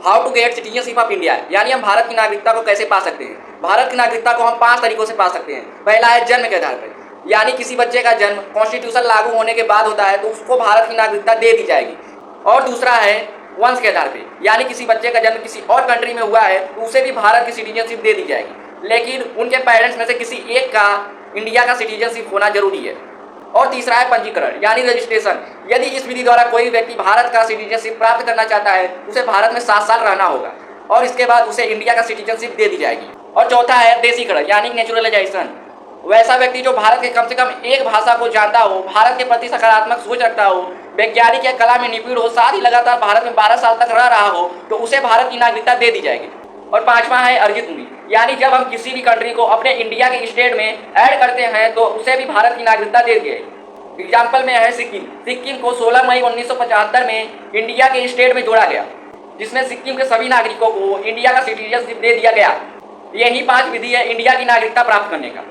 How to get citizenship of India, यानी हम भारत की नागरिकता को कैसे पा सकते हैं। भारत की नागरिकता को हम 5 तरीकों से पा सकते हैं। पहला है जन्म के आधार पर, यानी किसी बच्चे का जन्म कॉन्स्टिट्यूशन लागू होने के बाद होता है तो उसको भारत की नागरिकता दे दी जाएगी। और दूसरा है वंश के आधार पे, यानी किसी बच्चे का जन्म किसी और कंट्री में हुआ है तो उसे भी भारत की सिटीजनशिप दे दी जाएगी, लेकिन उनके पेरेंट्स में से किसी एक का इंडिया का सिटीजनशिप होना जरूरी है। और तीसरा है पंजीकरण, यानी रजिस्ट्रेशन। यदि इस विधि द्वारा कोई व्यक्ति भारत का सिटीजनशिप प्राप्त करना चाहता है उसे भारत में 7 साल रहना होगा और इसके बाद उसे इंडिया का सिटीजनशिप दे दी जाएगी। और चौथा है देशीकरण, यानी नेचुरलाइजेशन। वैसा व्यक्ति जो भारत के कम से कम एक भाषा को जानता हो, भारत के प्रति सकारात्मक सोच रखता हो, वैज्ञानिक या कला में निपुण हो, साथ ही लगातार भारत में 12 साल तक रह रहा हो तो उसे भारत की नागरिकता दे दी जाएगी। और पांचवा है अर्जित मूल्य, यानी जब हम किसी भी कंट्री को अपने इंडिया के स्टेट में ऐड करते हैं तो उसे भी भारत की नागरिकता दे दी जाएगी। एग्जाम्पल में है सिक्किम। सिक्किम को 16 मई 1975 में इंडिया के स्टेट में जोड़ा गया, जिसमें सिक्किम के सभी नागरिकों को इंडिया का सिटीजनशिप दे दिया गया। यही 5 विधि है इंडिया की नागरिकता प्राप्त करने का।